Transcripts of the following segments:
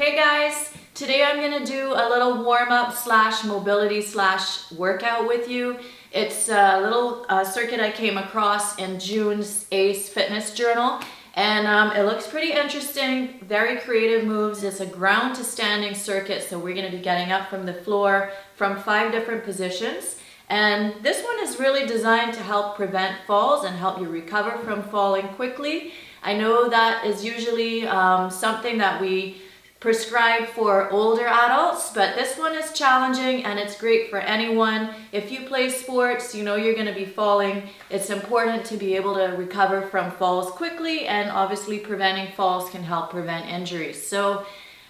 Hey guys, today I'm gonna do a little warm-up slash mobility slash workout with you. It's a little circuit I came across in June's Ace Fitness Journal, and it looks pretty interesting, very creative moves. It's a ground to standing circuit, so we're gonna be getting up from the floor from 5 different positions. And this one is really designed to help prevent falls and help you recover from falling quickly. I know that is usually something that we prescribe for older adults, but this one is challenging and it's great for anyone. If you play sports, you know you're going to be falling. It's important to be able to recover from falls quickly, and obviously preventing falls can help prevent injuries. So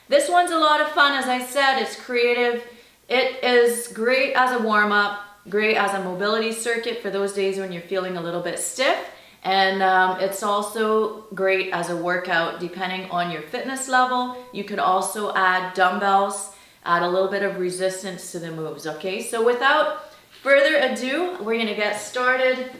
this one's a lot of fun. As I said, it's creative. It is great as a warm-up, great as a mobility circuit for those days when you're feeling a little bit stiff. And it's also great as a workout depending on your fitness level. You could also add dumbbells, add a little bit of resistance to the moves, okay? So without further ado, we're gonna get started.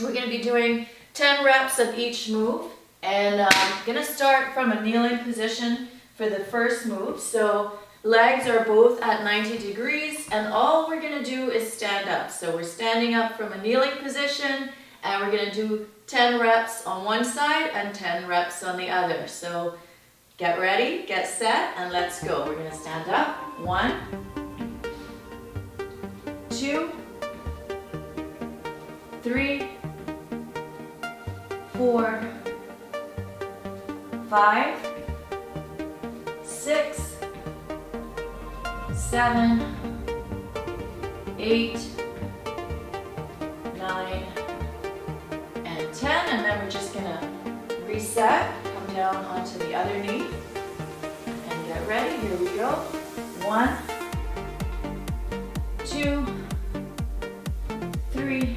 We're gonna be doing 10 reps of each move, and I'm gonna start from a kneeling position for the first move. So legs are both at 90 degrees, and all we're gonna do is stand up. So we're standing up from a kneeling position, and we're gonna do 10 reps on one side and 10 reps on the other. So get ready, get set, and let's go. We're gonna stand up. 1, 2, 3, 4, 5, 6, 7, 8, 9, 10, and then we're just gonna reset, come down onto the other knee, and get ready. Here we go. 1, 2, 3,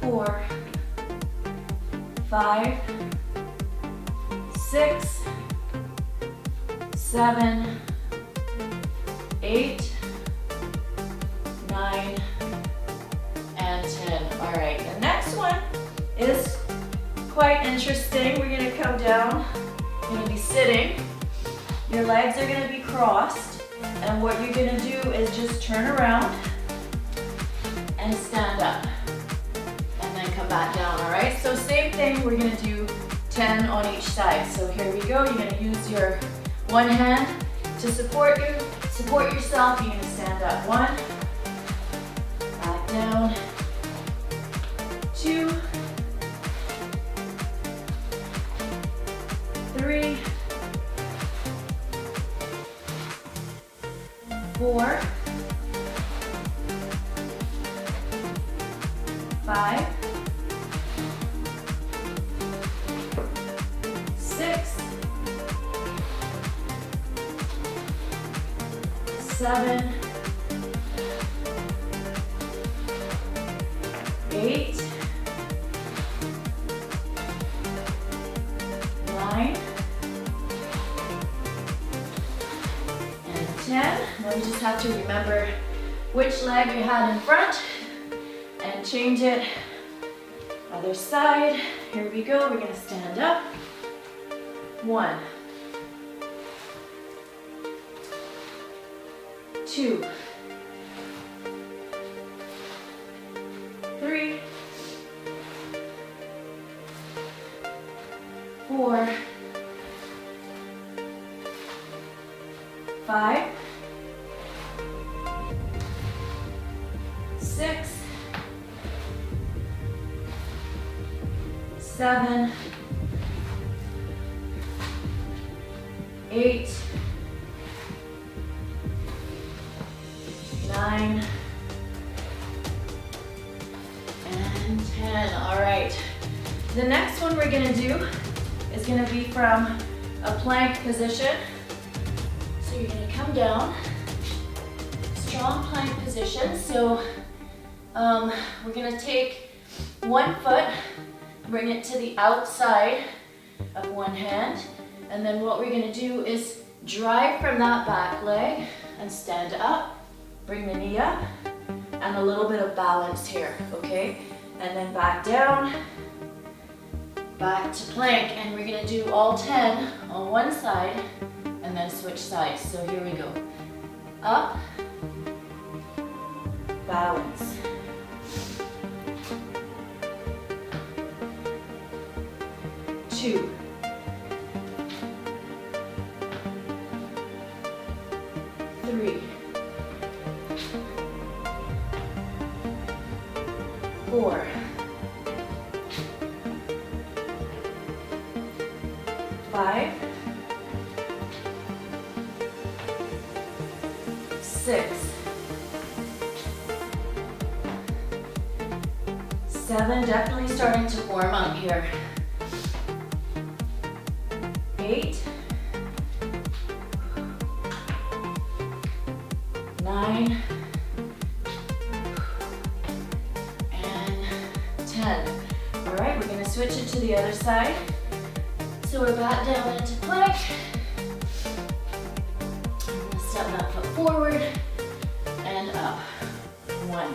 4, 5, 6, 7, 8, 9, and 10. All right, the next one is quite interesting. We're gonna come down, you're gonna be sitting, your legs are gonna be crossed, and what you're gonna do is just turn around and stand up, and then come back down, all right? So same thing, we're gonna do 10 on each side. So here we go, you're gonna use your one hand to support yourself. You're gonna stand up. 1, back down, 2, 3, 4, 5, 6, 7, 8, 9, and 10. Now we just have to remember which leg you had in front and change it. Other side. Here we go. We're going to stand up. 1, 2, 3, 4, 5, 6, 7, 8, 9, and 10. All right. The next one we're gonna do is gonna be from a plank position. So you're gonna come down, strong plank position. So we're gonna take one foot, bring it to the outside of one hand, and then what we're gonna do is drive from that back leg and stand up, bring the knee up, and a little bit of balance here, okay? And then back down, Back to plank, and we're gonna do all 10 on one side and then switch sides. So here we go. Up, balance. Two. Three. 4. 5. 6. 7. Definitely starting to warm up here. 8. 9. And 10. All right, we're gonna switch it to the other side. So we're back down into plank. I'm gonna step that foot forward and up. 1.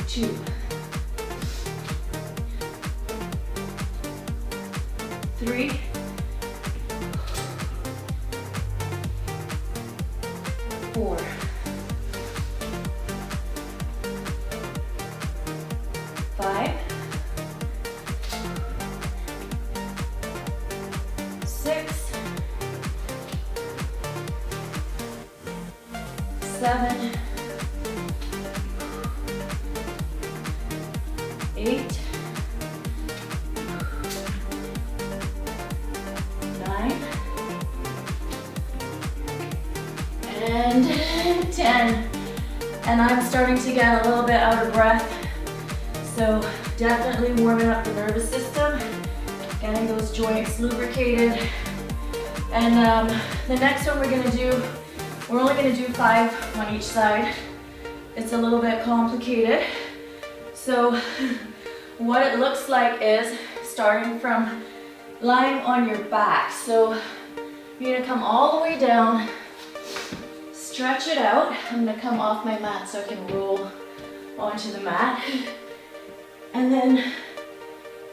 2. 3. 4. 5. 6. 7. 8. 9. And 10. And I'm starting to get a little bit out of breath. So definitely warming up the nervous system, getting those joints lubricated. And the next one we're gonna do, we're only gonna do 5 on each side. It's a little bit complicated. So what it looks like is starting from lying on your back. So you're gonna come all the way down, stretch it out. I'm gonna come off my mat so I can roll onto the mat. And then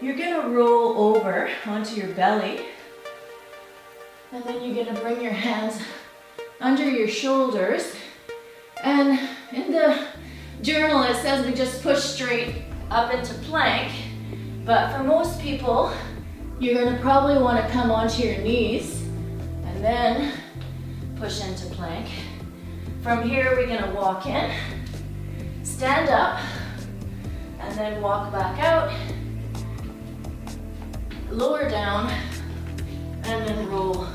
you're gonna roll over onto your belly. And then you're gonna bring your hands under your shoulders. And in the journal it says we just push straight up into plank. But for most people, you're gonna probably wanna come onto your knees and then push into plank. From here, we're gonna walk in, stand up, and then walk back out, lower down, and then roll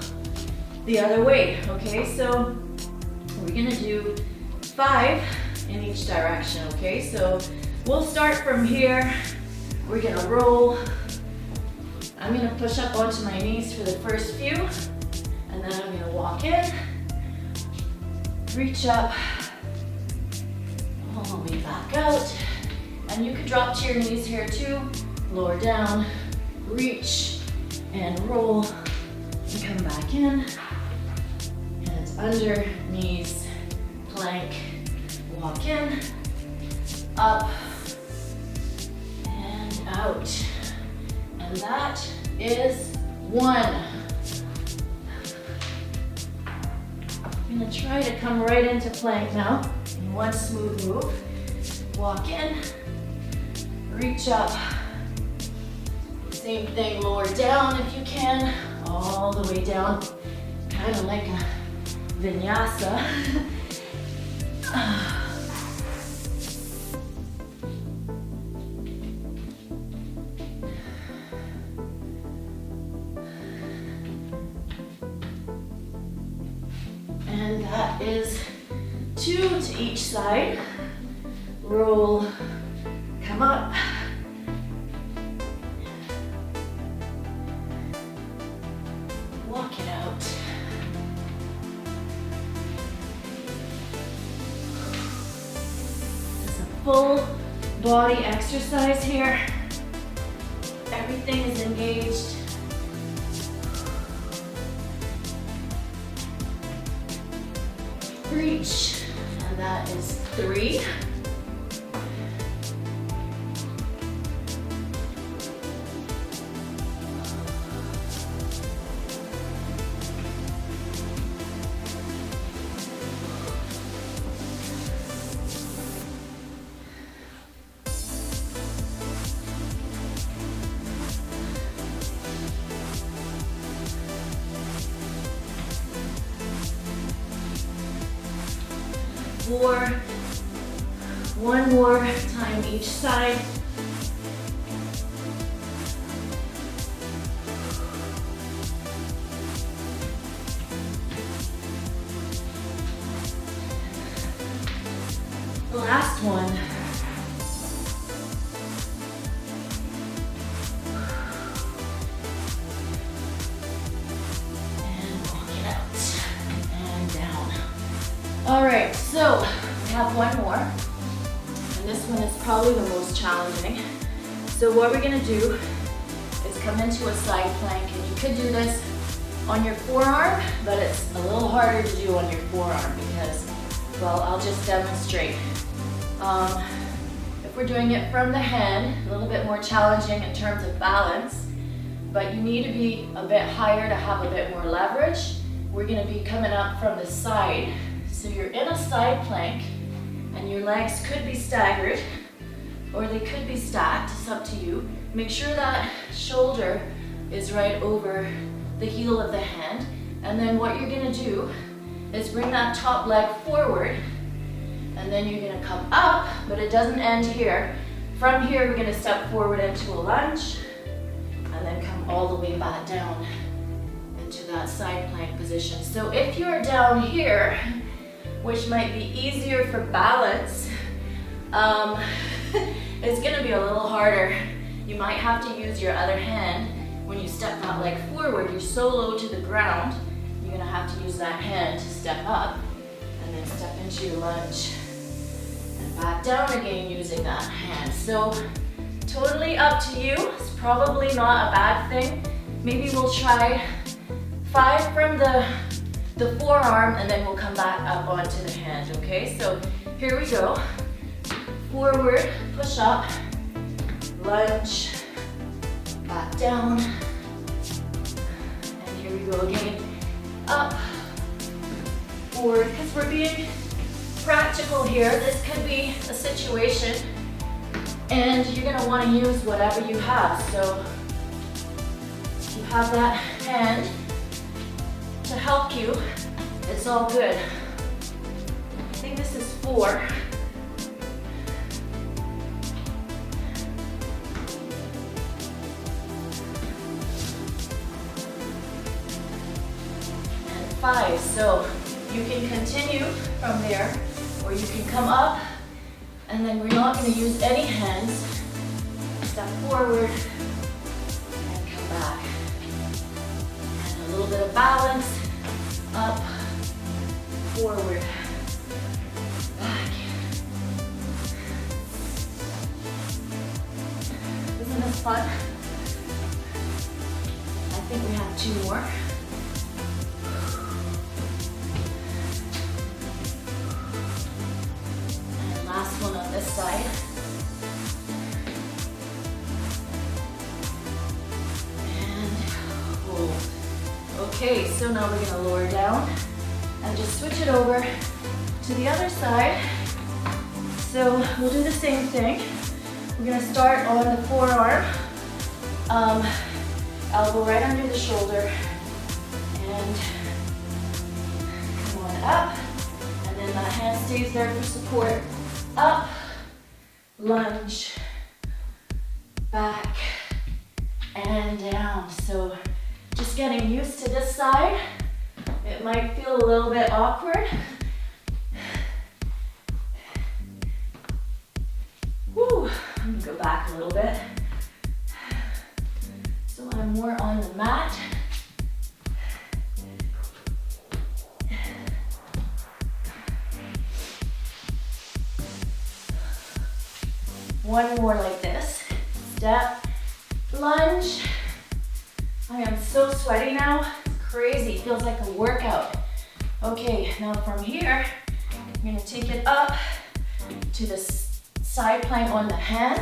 the other way, okay? So we're gonna do 5 in each direction, okay? So we'll start from here. We're gonna roll. I'm gonna push up onto my knees for the first few, and then I'm gonna walk in, reach up, all the way back out. And you could drop to your knees here too, lower down, reach, and roll, and come back in. Hands under, knees, plank, walk in, up, and out. And that is 1. I'm gonna try to come right into plank now, in one smooth move. Walk in, reach up. Same thing, lower down if you can, all the way down, kind of like a vinyasa. And that is 2 to each side. Roll, come up. Walk it out. It's a full body exercise here. Everything is engaged. Reach, and that is 3. 4. One more time each side. The last one. All right, so we have one more, and this one is probably the most challenging. So what we're gonna do is come into a side plank, and you could do this on your forearm, but it's a little harder to do on your forearm because, well, I'll just demonstrate. If we're doing it from the hand, a little bit more challenging in terms of balance, but you need to be a bit higher to have a bit more leverage. We're gonna be coming up from the side. So you're in a side plank and your legs could be staggered or they could be stacked, it's up to you. Make sure that shoulder is right over the heel of the hand, and then what you're gonna do is bring that top leg forward, and then you're gonna come up, but it doesn't end here. From here, we're gonna step forward into a lunge and then come all the way back down into that side plank position. So if you're down here, which might be easier for balance, it's gonna be a little harder. You might have to use your other hand when you step that leg forward. You're so low to the ground, you're gonna have to use that hand to step up and then step into your lunge and back down again using that hand. So totally up to you. It's probably not a bad thing. Maybe we'll try 5 from the forearm, and then we'll come back up onto the hand, okay? So here we go. Forward, push up, lunge, back down, and here we go again. Up, forward, because we're being practical here. This could be a situation, and you're gonna wanna use whatever you have. So you have that hand to help you, it's all good. I think this is 4. And 5, so you can continue from there, or you can come up, and then we're not going to use any hands. Step forward, and come back. And a little bit of balance. Up, forward, back. Isn't this fun? I think we have 2 more. And last one on this side. And hold. Okay, so now we're gonna lower down and just switch it over to the other side. So we'll do the same thing. We're gonna start on the forearm, elbow right under the shoulder, and come on up, and then that hand stays there for support. Up, lunge, back, and down. So just getting used to this side. It might feel a little bit awkward. Woo, I'm gonna go back a little bit. So I'm more on the mat. One more like this. Step, lunge. I am so sweaty now. It's crazy. It feels like a workout. Okay, now from here, I'm gonna take it up to the side plank on the hand.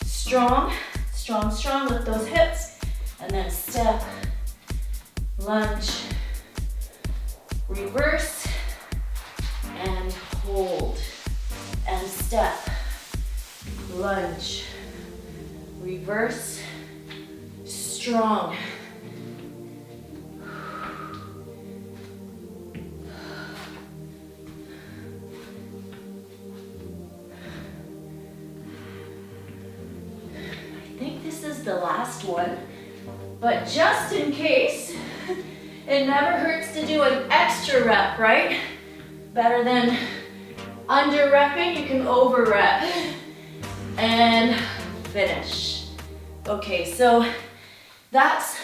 Strong, strong, strong with those hips. And then step, lunge, reverse, and hold. And step, lunge, reverse, strong. this is the last one, but just in case, it never hurts to do an extra rep, right? Better than under repping, you can over rep. And finish. Okay, so that's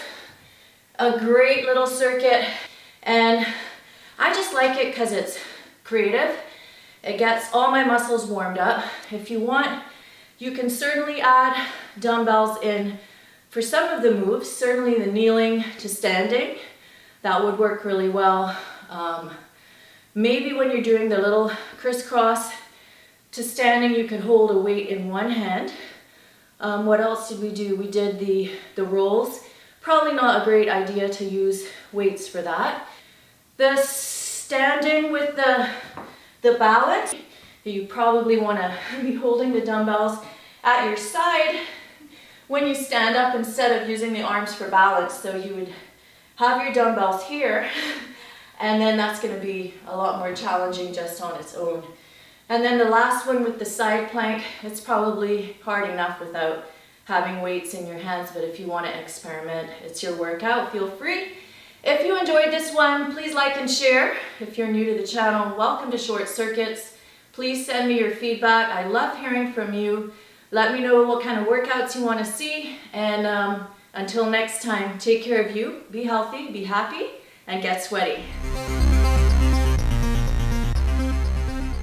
a great little circuit, and I just like it because it's creative. It gets all my muscles warmed up. If you want, you can certainly add dumbbells in for some of the moves, certainly the kneeling to standing. That would work really well. Maybe when you're doing the little crisscross to standing, you can hold a weight in one hand. What else did we do? We did the rolls. Probably not a great idea to use weights for that. The standing with the balance, you probably want to be holding the dumbbells at your side when you stand up instead of using the arms for balance. So you would have your dumbbells here, and then that's going to be a lot more challenging just on its own. And then the last one with the side plank, it's probably hard enough without having weights in your hands, but if you want to experiment, it's your workout, feel free. If you enjoyed this one, please like and share. If you're new to the channel, welcome to Short Circuits. Please send me your feedback. I love hearing from you. Let me know what kind of workouts you want to see. And until next time, take care of you, be healthy, be happy, and get sweaty.